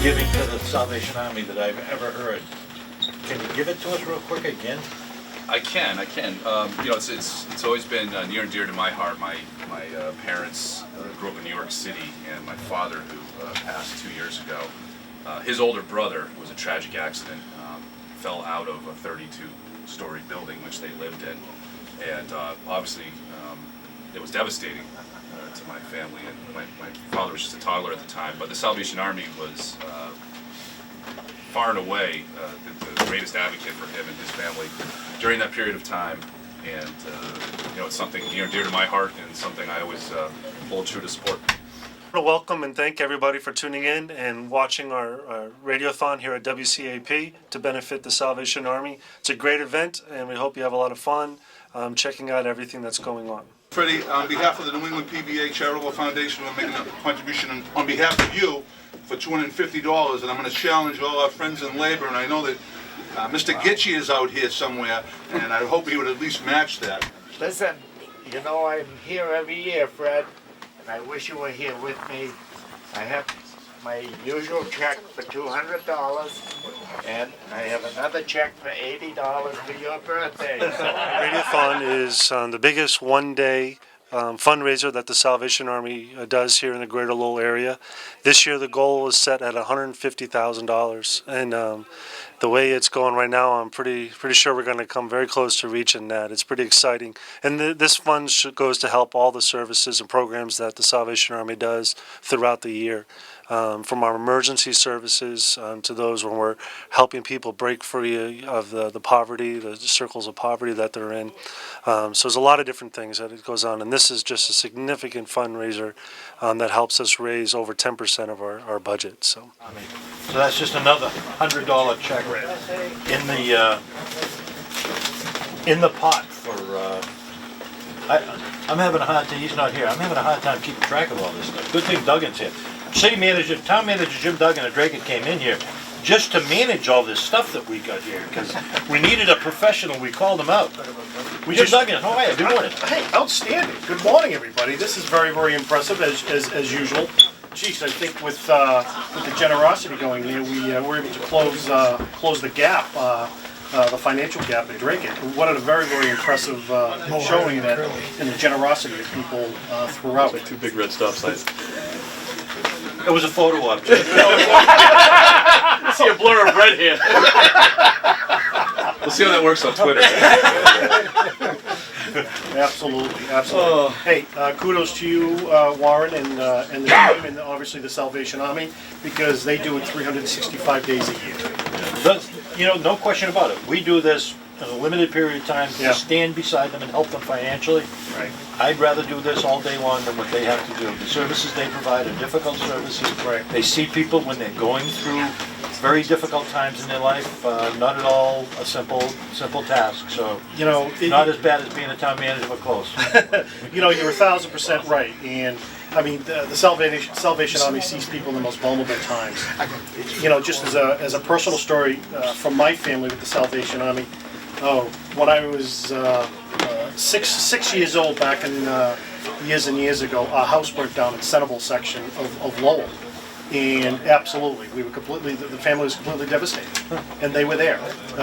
giving to the Salvation Army that I've ever heard. Can you give it to us real quick again? I can. You know, it's always been near and dear to my heart. My parents grew up in New York City, and my father, who passed 2 years ago, his older brother was a tragic accident, fell out of a 32-story building which they lived in, and obviously it was devastating to my family. And my father was just a toddler at the time, but the Salvation Army was far and away the greatest advocate for him and his family during that period of time. And you know, it's something near and dear to my heart, and something I always hold true to support. I want to welcome and thank everybody for tuning in and watching our Radiothon here at WCAP to benefit the Salvation Army. It's a great event, and we hope you have a lot of fun checking out everything that's going on. Freddie, on behalf of the New England PBA Charitable Foundation, we're making a contribution on behalf of you for $250, and I'm going to challenge all our friends in labor, and I know that Mr. Gitchie is out here somewhere, and I hope he would at least match that. Listen, you know I'm here every year, Fred, and I wish you were here with me. I have my usual check for $200, and I have another check for $80 for your birthday. Radiothon is the biggest one-day fundraiser that the Salvation Army does here in the greater Lowell area. This year the goal is set at $150,000, and the way it's going right now, I'm pretty sure we're going to come very close to reaching that. It's pretty exciting, and this fund goes to help all the services and programs that the Salvation Army does throughout the year. From our emergency services to those when we're helping people break free of the poverty, the circles of poverty that they're in. So there's a lot of different things that it goes on, and this is just a significant fundraiser that helps us raise over 10% of our budget. So that's just another $100 check in the pot for. I'm having a hard time. He's not here. I'm having a hard time keeping track of all this stuff. Good thing Duggan's here. Town manager Jim Duggan and Draken came in here just to manage all this stuff that we got here because we needed a professional. We called him out. Jim Duggan, how are you? Good morning. Hey, outstanding. Good morning, everybody. This is very, very impressive as usual. Geez, I think with the generosity going here, we were able to close the gap. The financial gap at Drake. What a very, very impressive showing that and the generosity of people throughout. Like two big red stop signs. It was a photo object. I see a blur of red here. We'll see how that works on Twitter. Absolutely. Oh. Hey, kudos to you, Warren, and the team, and obviously the Salvation Army, because they do it 365 days a year. No question about it. We do this in a limited period of time to stand beside them and help them financially. Right. I'd rather do this all day long than what they have to do. The services they provide are difficult services. Right. They see people when they're going through very difficult times in their life. Not at all a simple task. So not as bad as being a town manager, but close. You're 1,000% right, and I mean the Salvation Army sees people in the most vulnerable times. Just as a personal story from my family with the Salvation Army. When I was 6 years old, back in years and years ago, our house burnt down in Centerville section of Lowell. And absolutely, the family was completely devastated. And they were there.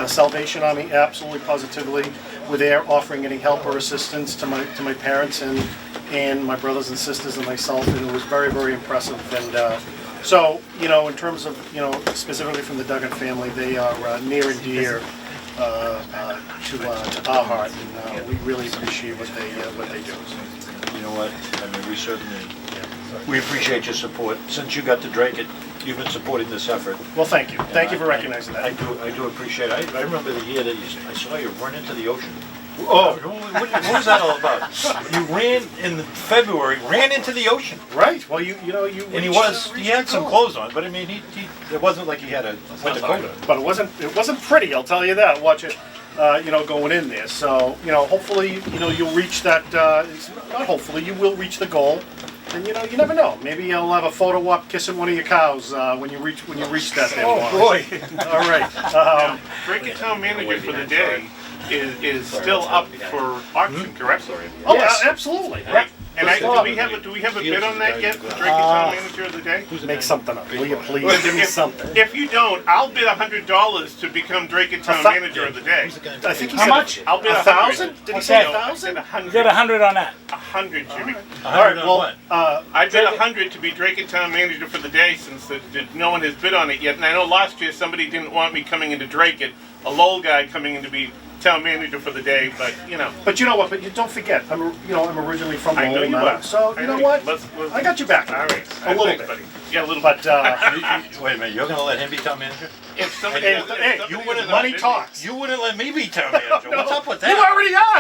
Salvation Army absolutely, positively were there offering any help or assistance to my parents and my brothers and sisters and myself. And it was very, very impressive. And so, in terms of, specifically from the Duggan family, they are near and dear to our heart, and we really appreciate what they do. You know what? I mean, we certainly we appreciate your support. Since you got to Drake it, you've been supporting this effort. Well, thank you. Thank you for recognizing that. I do appreciate it. I remember the year that I saw you run into the ocean. Oh, what was that all about? You ran in February, ran into the ocean. Right. Well, you and he had some clothes on, but I mean, it wasn't like he had a winter coat on. But it wasn't pretty. I'll tell you that. Watch it. Going in there. So, hopefully, you'll reach that. Not hopefully, you will reach the goal. And you never know. Maybe you'll have a photo op kissing one of your cows when you reach that. Oh boy! All right. Drake Town Manager for the day is still up for auction, correct? Oh, yes. Absolutely. And do we have a bid on that yet? Drake Town Manager of the Day? Make something up, will you please? Give me something. If you don't, I'll bid $100 to become Drake Town Manager of the Day. I think he How said much? I'll bid 1,000? Did he say Okay. 1,000? 100. You get 100 on that. 100, Jimmy. All right, well, What? I bid 100 to be Drake Town Manager for the day since no one has bid on it yet. And I know last year somebody didn't want me coming into Drake, a Lowell guy coming in to be town manager for the day, but you know. but you know what? But you don't forget, I'm originally from I know Lowell you now, are. so I you know know you- what? let's- I got your back. All right. A little Thanks, bit. buddy. Yeah, a little But bit. Wait a minute, you're gonna let him be town manager? If somebody, hey, if hey, somebody you is wouldn't not money bidding- talks. You wouldn't let me be town manager. What's up with that? You already are.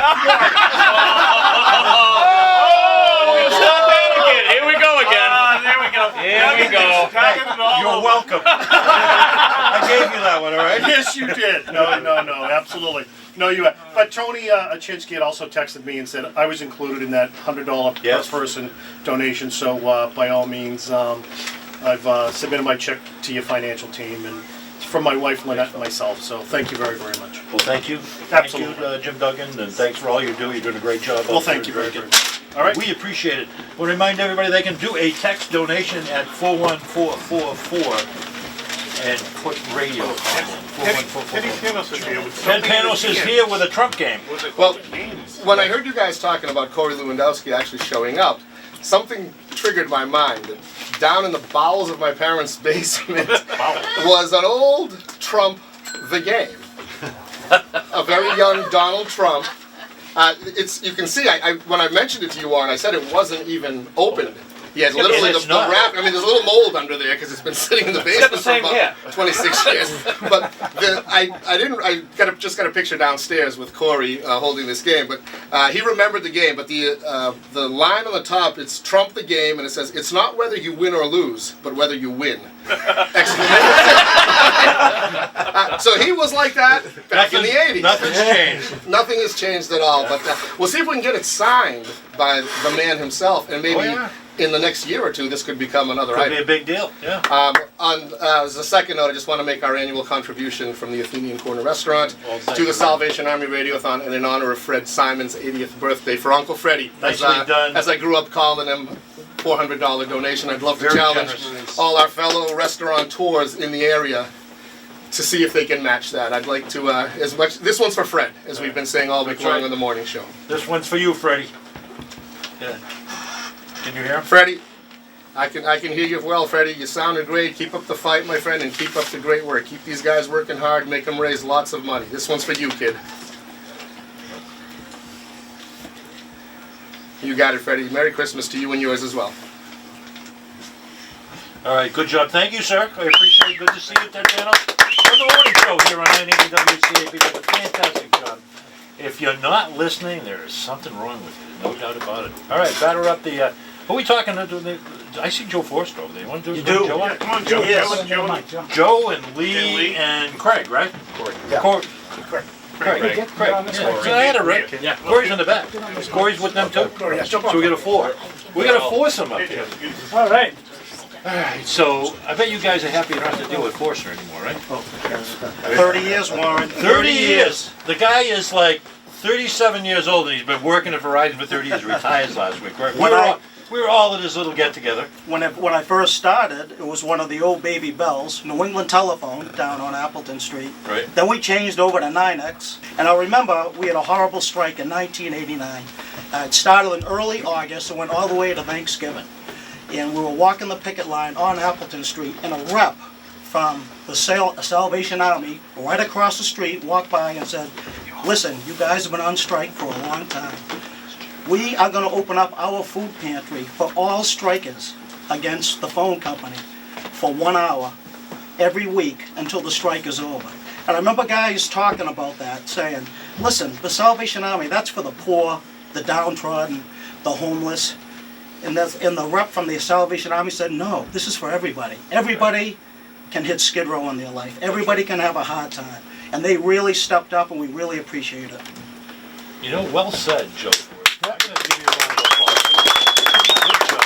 Oh, stop that again. Here we go again. There we go. Here we go. Talking it all You're over. welcome. I gave you that one, all right? Yes, you did. No, absolutely. No, you. But Tony Achinsky had also texted me and said I was included in that $100 Yes. per person donation. So by all means, I've submitted my check to your financial team, and it's from my wife Lynette and myself. So thank you very, very much. Well, thank you. Absolutely. Thank you, Jim Duggan, and thanks for all you do. You're doing a great job. Well, out there thank you in very, Drake. very much. All right. We appreciate it. We'll remind everybody they can do a text donation at 41444 and put radio on Teddy it. Panos is here with Ted something Panos in is the here with a Trump game. Was it Well, games? When I heard you guys talking about Corey Lewandowski actually showing up, something triggered my mind. Down in the bowels of my parents' basement was an old Trump the Game. A very young Donald Trump. You can see, when I mentioned it to you, Warren, I said it wasn't even opened. He had literally it's the not. wrap. I mean, there's a little mold under there because it's been sitting in the basement for about 26 years. But just got a picture downstairs with Corey holding this game. But he remembered the game. But the line on the top, it's Trump the Game, and it says, "It's not whether you win or lose, but whether you win." Exclamation. So he was like that back in the 80s. Nothing's changed. Nothing has changed at all. But we'll see if we can get it signed by the man himself, and maybe in the next year or two, this could become another Could item. be a big deal, yeah. As a second note, I just want to make our annual contribution from the Athenian Corner Restaurant Well, thank to you, the Salvation Army Radiothon and in honor of Fred Simon's 80th birthday for Uncle Freddie. Nicely done. As I grew up calling him, $400 donation. I'd love to Very challenge generous. all our fellow restaurateurs in the area to see if they can match that. I'd like to, this one's for Fred, as we've been saying all week That's long right. on the morning show. This one's for you, Freddie. Yeah. Can you hear him? Freddie, I can hear you well, Freddie. You sounded great. Keep up the fight, my friend, and keep up the great work. Keep these guys working hard, make them raise lots of money. This one's for you, kid. You got it, Freddie. Merry Christmas to you and yours as well. All right, good job. Thank you, sir. I appreciate it. Good to see you, Tatiana. On the morning show here on 980 WCAP. You did a fantastic job. If you're not listening, there is something wrong with you. No doubt about it. All right, batter up the... who are we talking to? I see Joe Forster over there. You want to do Joe? Yeah, come on, Joe. Yes. Joe. Joe and Lee and Craig, right? Craig. Craig. Yeah. So I had it right. Yeah. Corey's in the back. Corey's with them too. So we got a four. We got a foursome up here. All right. All right. So I bet you guys are happy you don't have to deal with Forster anymore, right? 30 years, Warren. 30 years. The guy is like 37 years old and he's been working at Verizon for 30 years. Retires last week. Right? We were all at his little get together. When I first started, it was one of the old Baby Bells, New England Telephone, down on Appleton Street. Right. Then we changed over to 9X, and I remember we had a horrible strike in 1989. It started in early August and went all the way to Thanksgiving. And we were walking the picket line on Appleton Street, and a rep from the Salvation Army right across the street walked by and said, "Listen, you guys have been on strike for a long time. We are going to open up our food pantry for all strikers against the phone company for 1 hour every week until the strike is over." And I remember guys talking about that, saying, listen, the Salvation Army, that's for the poor, the downtrodden, the homeless. And the rep from the Salvation Army said, no, this is for everybody. Everybody can hit Skid Row in their life. Everybody can have a hard time. And they really stepped up, and we really appreciate it. You know, well said, Joe Forster. I'm going to give you a round of applause. Good job.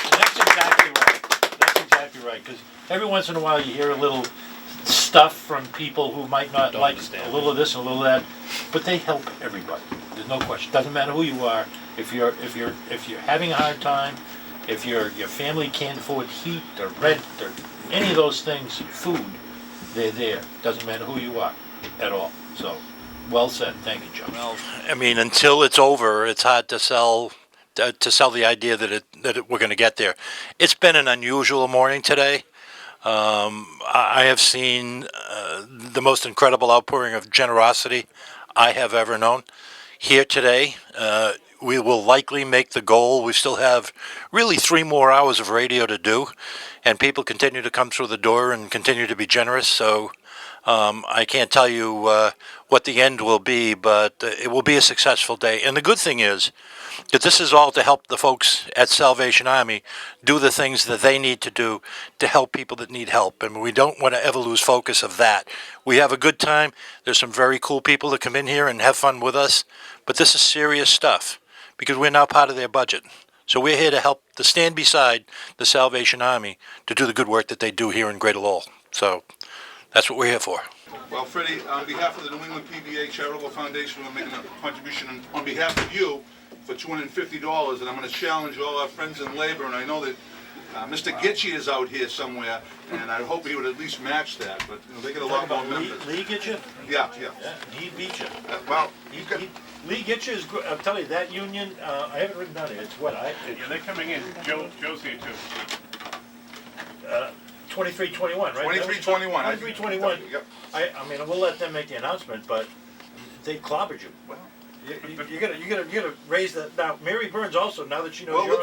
And that's exactly right. That's exactly right. Because every once in a while you hear a little stuff from people who might not like a little of this and a little of that, but they help everybody. There's no question. Doesn't matter who you are. If you're having a hard time, if your family can't afford heat or rent or any of those things, food, they're there. Doesn't matter who you are at all. So, well said. Thank you, Joe. Well, I mean, until it's over, it's hard to sell the idea that we're going to get there. It's been an unusual morning today. I have seen the most incredible outpouring of generosity I have ever known here today. We will likely make the goal. We still have really 3 more hours of radio to do, and people continue to come through the door and continue to be generous. So I can't tell you what the end will be, but it will be a successful day. And the good thing is that this is all to help the folks at Salvation Army do the things that they need to do to help people that need help. And we don't want to ever lose focus of that. We have a good time. There's some very cool people that come in here and have fun with us. But this is serious stuff because we're now part of their budget. So we're here to help, to stand beside the Salvation Army to do the good work that they do here in Greater Lowell. So that's what we're here for. Well, Freddie, on behalf of the New England PBA Charitable Foundation, we're making a contribution on behalf of you for $250, and I'm going to challenge all our friends in labor, and I know that Mr. Gitchie is out here somewhere, and I hope he would at least match that, but they get a lot more members. Lee get you? Yeah. He beat you. Well, Lee get you is good. I'll tell you, that union, I haven't written down here. It's what, Yeah, they're coming in. Joe's here too. 2321, right? 2321. 2321. Yep. I mean, we'll let them make the announcement, but they clobbered you. Well, You gotta raise that. Now, Mary Burns also, now that she knows well, you're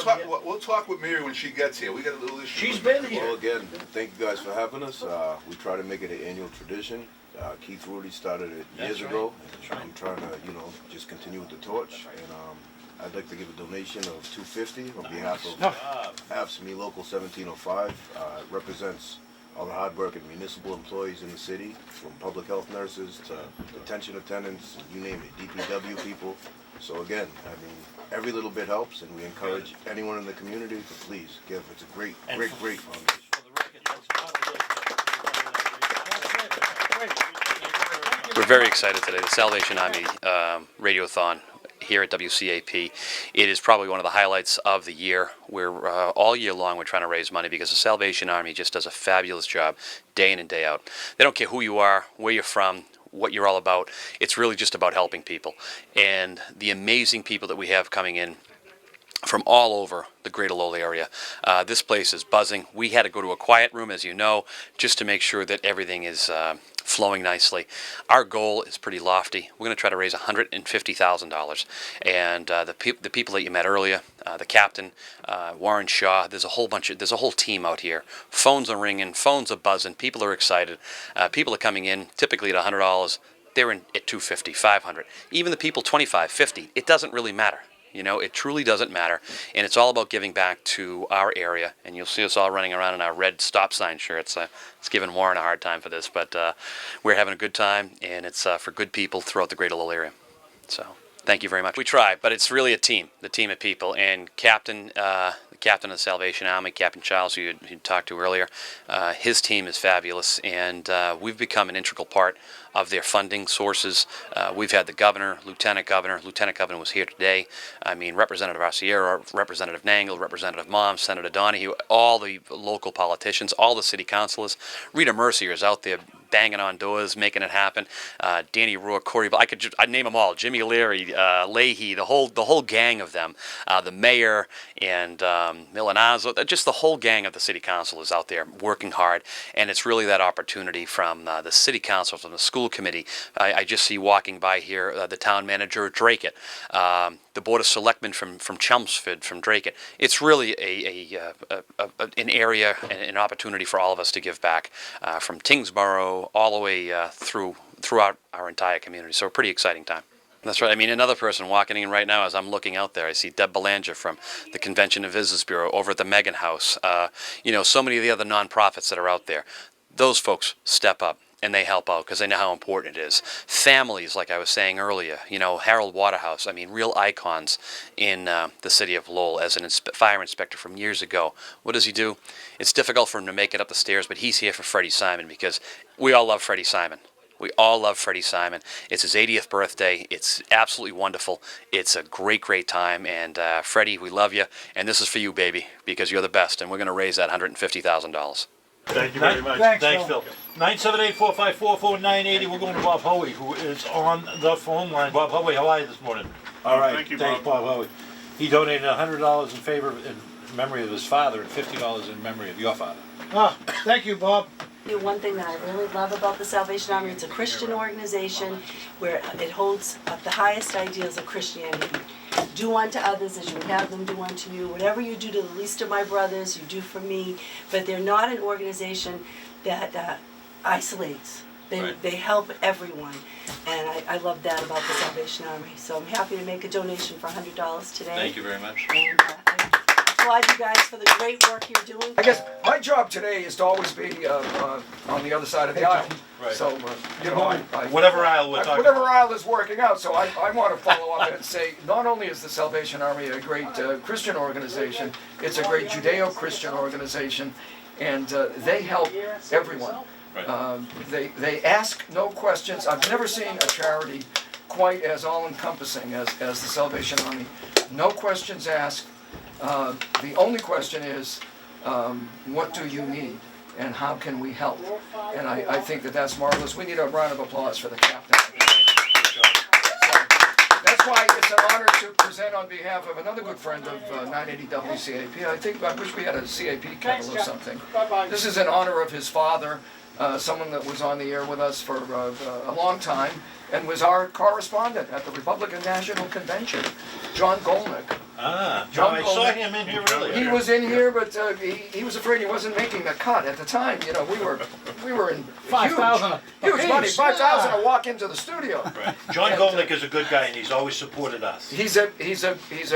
we'll talk with Mary when she gets here. We got a little issue. She's with been her. here. Well, again, thank you guys for having us. We try to make it an annual tradition. Keith Rudy started it years ago. That's right. I'm trying to, just continue with the torch. And I'd like to give a donation of $250 on behalf of AFSCME Local 1705. It represents all the hardworking municipal employees in the city, from public health nurses to detention attendants, you name it, DPW people. So again, I mean, every little bit helps, and we encourage anyone in the community to please give. It's a great foundation. For the record, that's not We're very excited today. The Salvation Army Radiothon here at WCAP. It is probably one of the highlights of the year. We're all year long we're trying to raise money because the Salvation Army just does a fabulous job day in and day out. They don't care who you are, where you're from, what you're all about. It's really just about helping people. And the amazing people that we have coming in from all over the Greater Lowell area. This place is buzzing. We had to go to a quiet room, as you know, just to make sure that everything is flowing nicely. Our goal is pretty lofty. We're going to try to raise $150,000. And the people that you met earlier, the captain, Warren Shaw, there's a whole team out here. Phones are ringing, phones are buzzing, people are excited. People are coming in, typically at $100. They're in at $250, $500. Even the people $25, $50, it doesn't really matter. It truly doesn't matter, and it's all about giving back to our area. And you'll see us all running around in our red stop sign shirts. It's giving Warren a hard time for this, but we're having a good time, and it's for good people throughout the Greater Lowell area. So thank you very much. We try, but it's really a team of people. And the captain of the Salvation Army, Captain Charles, who you talked to earlier, his team is fabulous, and we've become an integral part of their funding sources. We've had the governor, lieutenant governor was here today. I mean, Representative Arciero, Representative Nangle, Representative Mom, Senator Donahue, all the local politicians, all the city councilors. Rita Mercier is out there banging on doors, making it happen. Danny Rourke, Corey, I'd name them all. Jimmy Leary, Leahy, the whole gang of them. The mayor and Milanazzo, just the whole gang of the city council is out there working hard. And it's really that opportunity from the city council, from the school committee. I just see walking by here the town manager at Drake, the board of selectmen from Chelmsford, from Drake. It's really an area, an opportunity for all of us to give back from Tingsboro all the way throughout our entire community. So a pretty exciting time. That's right. I mean, another person walking in right now as I'm looking out there, I see Deb Belanger from the Convention and Visitors Bureau over at the Megan House. So many of the other nonprofits that are out there. Those folks step up and they help out because they know how important it is. Families, like I was saying earlier, Harold Waterhouse, I mean, real icons in the city of Lowell as an fire inspector from years ago. What does he do? It's difficult for him to make it up the stairs, but he's here for Freddie Simon because we all love Freddie Simon. We all love Freddie Simon. It's his 80th birthday. It's absolutely wonderful. It's a great, great time. And Freddie, we love you. And this is for you, baby, because you're the best. And we're going to raise that $150,000. Thank you very much. Thanks, Phil. 978-454-4980. We're going to Bob Hoey, who is on the phone line. Bob Hoey, how are you this morning? All right. Thank you, Thanks, Bob Hoey. He donated $100 in memory of his father and $50 in memory of your father. Ah, thank you, Bob. One thing that I really love about the Salvation Army, it's a Christian organization where it holds up the highest ideals of Christianity. Do unto others as you would have them do unto you. Whatever you do to the least of my brothers, you do for me. But they're not an organization that isolates. They help everyone. And I love that about the Salvation Army. So I'm happy to make a donation for $100 today. Thank you very much. And I applaud you guys for the great work you're doing. I guess my job today is to always be on the other side of the aisle. Right. So, you know, Whatever aisle we're talking whatever aisle is working out. So I want to follow up and say, not only is the Salvation Army a great Christian organization, it's a great Judeo-Christian organization, and they help everyone. Right. They ask no questions. I've never seen a charity quite as all-encompassing as the Salvation Army. No questions asked. The only question is, what do you need, and how can we help? And I think that's marvelous. We need a round of applause for the captain. So that's why it's an honor to present on behalf of another good friend of 980 WCAP. I wish we had a CAP kettle or something. This is in honor of his father, someone that was on the air with us for a long time, and was our correspondent at the Republican National Convention, John Golnick. John, I saw him in here earlier. He was in here, but he was afraid he wasn't making the cut at the time. You know, we were in 5,000 huge money, 5,000 to walk into the studio. Right. John Golnick is a good guy, and he's always supported us. He's a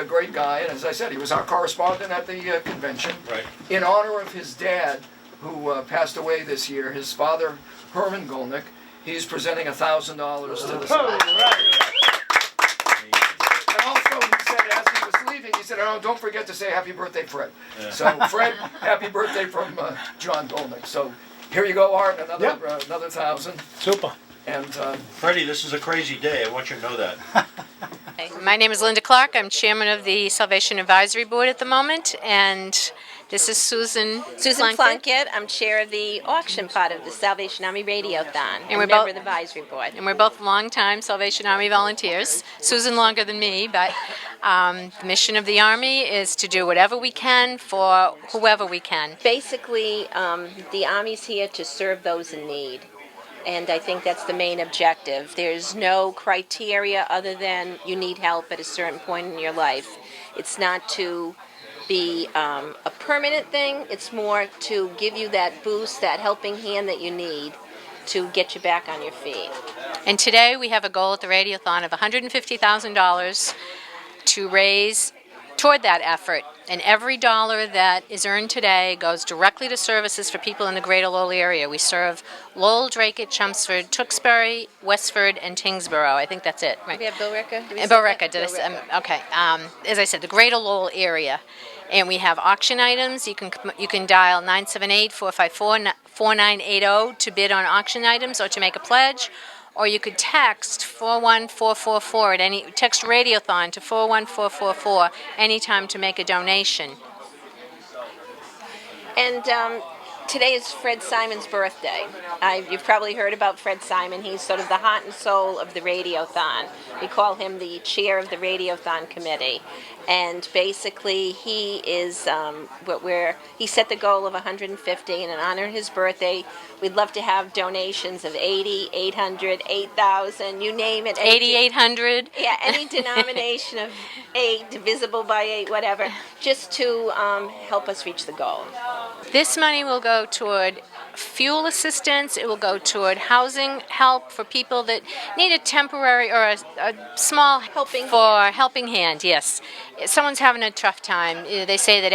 great guy, and as I said, he was our correspondent at the convention. Right. In honor of his dad, who passed away this year, his father Herman Golnick. He's presenting $1,000 to the Salvation Army. And also, he said, as he was leaving, he said, "Oh, don't forget to say happy birthday, Fred." Yeah. So, Fred, happy birthday from John Golnick. So, here you go, Art, another 1,000. Super. And Freddie, this is a crazy day. I want you to know that. My name is Linda Clark. I'm chairman of the Salvation Advisory Board at the moment, and this is Susan Plunkett. I'm chair of the auction part of the Salvation Army Radiothon, and we're member both of the advisory board. And we're both longtime Salvation Army volunteers. Susan longer than me, but the mission of the Army is to do whatever we can for whoever we can. Basically, the Army's here to serve those in need. And I think that's the main objective. There's no criteria other than you need help at a certain point in your life. It's not to be a permanent thing. It's more to give you that boost, that helping hand that you need to get you back on your feet. And today we have a goal at the Radiothon of $150,000 to raise toward that effort. And every dollar that is earned today goes directly to services for people in the greater Lowell area. We serve Lowell, Drake, Chelmsford, Tewksbury, Westford, and Tingsboro. I think that's it, right? Do we have Billerica? And Billerica. Okay. As I said, the greater Lowell area. And we have auction items. You can dial 978-454-4980 to bid on auction items or to make a pledge. Or you could text 41444 text Radiothon to 41444 anytime to make a donation. And today is Fred Simon's birthday. You've probably heard about Fred Simon. He's sort of the heart and soul of the Radiothon. We call him the chair of the Radiothon committee. And basically, he is he set the goal of 150, and in honor of his birthday, we'd love to have donations of 80, 800, 8,000, you name it. 8,800. Yeah, any denomination of 8, divisible by 8, whatever, just to help us reach the goal. This money will go toward fuel assistance. It will go toward housing help for people that need a temporary or a small helping hand. Yes, if someone's having a tough time. They say that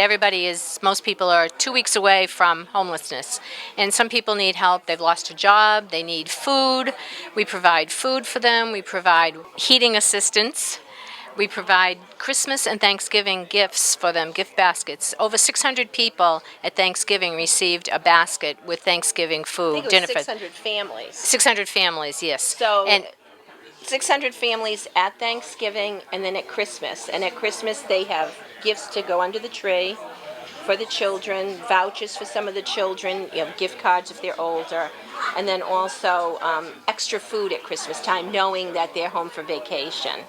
most people are 2 weeks away from homelessness, and some people need help. They've lost a job. They need food. We provide food for them. We provide heating assistance. We provide Christmas and Thanksgiving gifts for them, gift baskets. Over 600 people at Thanksgiving received a basket with Thanksgiving food, I think it was dinner for 600 families. 600 families, yes. So, and 600 families at Thanksgiving and then at Christmas. And at Christmas, they have gifts to go under the tree for the children, vouchers for some of the children, you know, gift cards if they're older, and then also extra food at Christmas time, knowing that they're home for vacation.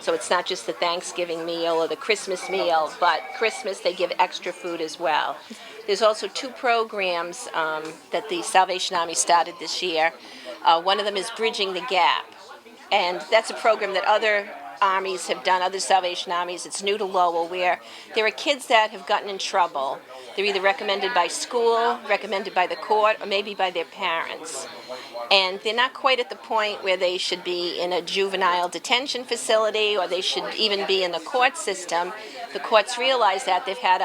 So it's not just the Thanksgiving meal or the Christmas meal, but Christmas they give extra food as well. There's also 2 programs that the Salvation Army started this year. One of them is Bridging the Gap. And that's a program that other armies have done, other Salvation Armies. It's new to Lowell, where there are kids that have gotten in trouble. They're either recommended by school, recommended by the court, or maybe by their parents. And they're not quite at the point where they should be in a juvenile detention facility, or they should even be in the court system. The courts realize that they've had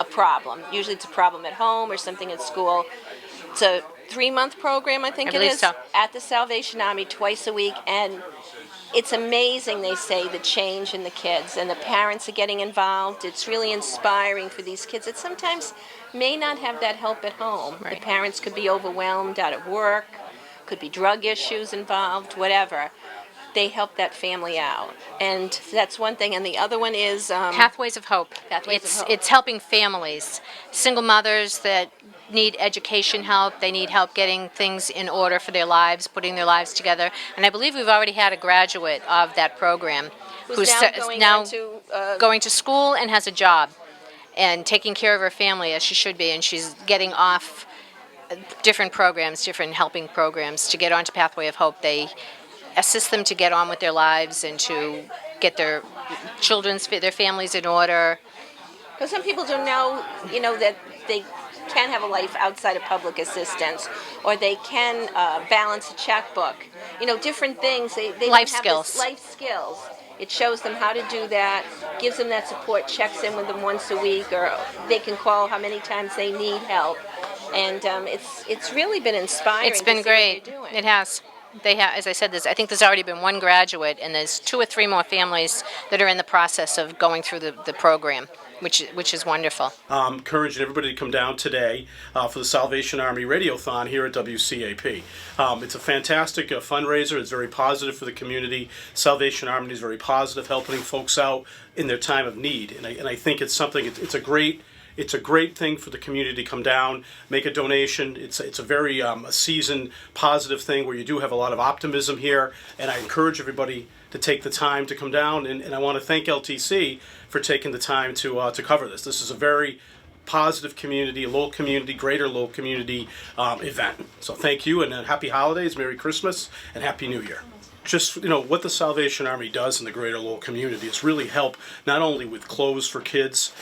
a problem. Usually it's a problem at home or something at school. It's a 3-month program, I think I it believe is, so. at the Salvation Army twice a week, and it's amazing, they say, the change in the kids, and the parents are getting involved. It's really inspiring for these kids that sometimes may not have that help at home. Right. The parents could be overwhelmed out at work, could be drug issues involved, whatever. They help that family out, and that's one thing. And the other one is Pathways of Hope. Pathways of Hope. It's helping families, single mothers that need education help. They need help getting things in order for their lives, putting their lives together. And I believe we've already had a graduate of that program Who's now going going to school and has a job and taking care of her family as she should be. And she's getting off different programs, different helping programs to get onto Pathway of Hope. They assist them to get on with their lives and to get their their families in order. Because some people don't know, you know, that they can have a life outside of public assistance, or they can balance a checkbook. You know, different things. They Life don't have skills. this life skills. It shows them how to do that, gives them that support, checks in with them once a week, or they can call how many times they need help. And it's really been inspiring. It's been to see what great. they're doing. It has. They have, as I said, I think there's already been 1 graduate, and there's 2 or 3 more families that are in the process of going through the program, which is wonderful. Encouraging everybody to come down today for the Salvation Army Radiothon here at WCAP. It's a fantastic fundraiser. It's very positive for the community. Salvation Army is very positive, helping folks out in their time of need. And I think it's something. It's a great thing for the community to come down, make a donation. It's a very a seasoned, positive thing where you do have a lot of optimism here, and I encourage everybody to take the time to come down. And I want to thank LTC for taking the time to cover this. This is a very positive community, Lowell community, greater Lowell community event. So thank you, and happy holidays, Merry Christmas, and Happy New Year. Just, you know, what the Salvation Army does in the greater Lowell community is really help not only with clothes for kids,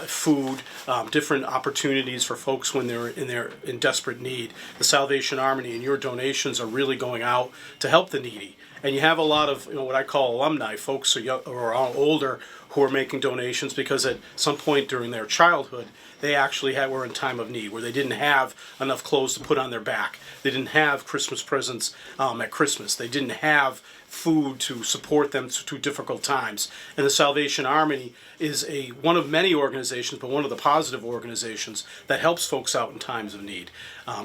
food, different opportunities for folks when they're in desperate need. The Salvation Army and your donations are really going out to help the needy. And you have a lot of, you know, what I call alumni, folks who are older who are making donations because at some point during their childhood, they actually were in time of need, where they didn't have enough clothes to put on their back. They didn't have Christmas presents at Christmas. They didn't have food to support them through difficult times. And the Salvation Army is one of many organizations, but one of the positive organizations that helps folks out in times of need.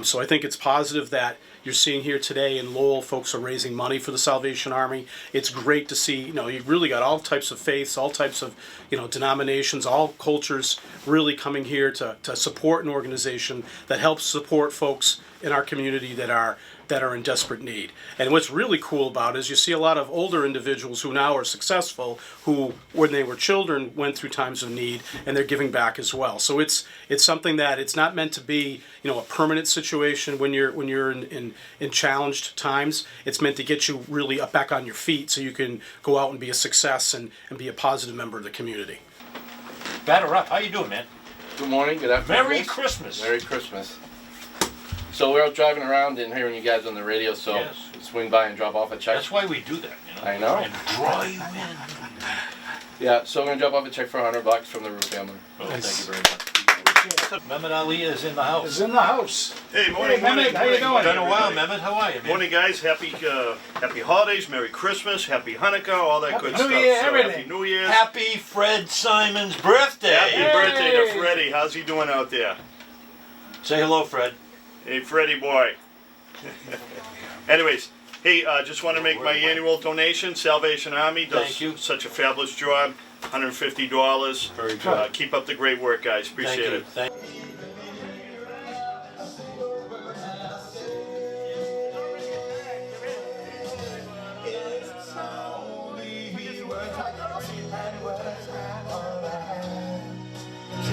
So I think it's positive that you're seeing here today in Lowell, folks are raising money for the Salvation Army. It's great to see, you know, you've really got all types of faiths, all types of, you know, denominations, all cultures really coming here to support an organization that helps support folks in our community that are in desperate need. And what's really cool about it is you see a lot of older individuals who now are successful, who when they were children went through times of need, and they're giving back as well. So it's something that it's not meant to be, you know, a permanent situation when you're in challenged times. It's meant to get you really up back on your feet so you can go out and be a success and be a positive member of the community. Batter up. How you doing, man? Good morning, good afternoon. Merry guys. Christmas. Merry Christmas. So we're out driving around and hearing you guys on the radio, so Yes. swing by and drop off a check. That's why we do that, you know. I know. And draw you in. Yeah, so we're gonna drop off a check for $100 from the Root family. Oh, thank you very much. Mehmet Ali is in the house. Is in the house. Hey, morning, Hey, Mehmet, how you doing? Been a while, Mehmet. How are you, man? Morning, guys. Happy holidays, Merry Christmas, Happy Hanukkah, all that good New stuff. Year, So, everything. Happy New Year's. Happy Fred Simon's birthday. Happy birthday to Freddie. How's he doing out there? Say hello, Fred. Hey, Freddie boy. Anyways, hey, just want to make my annual donation. Salvation Army does Thank you. such a fabulous job. $150. Very good. Keep up the great work, guys. Appreciate it. Thank you.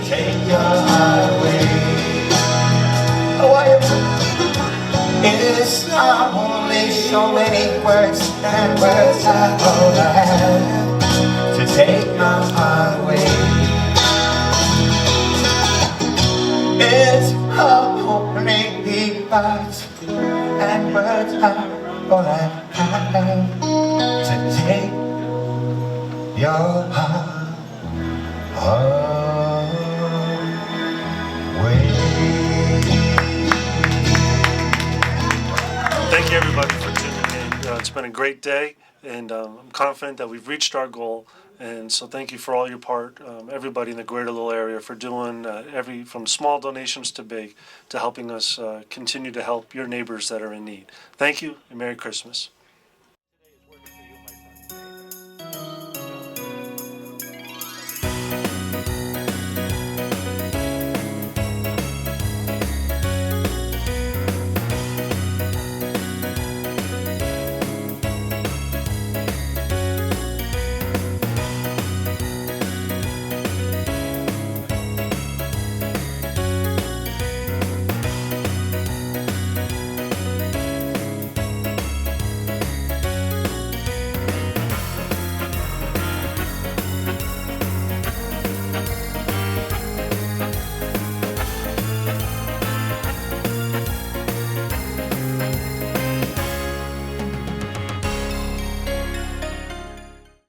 Take your highway. Oh, it's only so many words and words I gonna have to take my highway. It's only words and words I gonna have to take your heart. Thank you, everybody, for tuning in. It's been a great day, and I'm confident that we've reached our goal. And so thank you for all your part, everybody in the Greater Lowell area, for doing from small donations to big, to helping us continue to help your neighbors that are in need. Thank you, and Merry Christmas.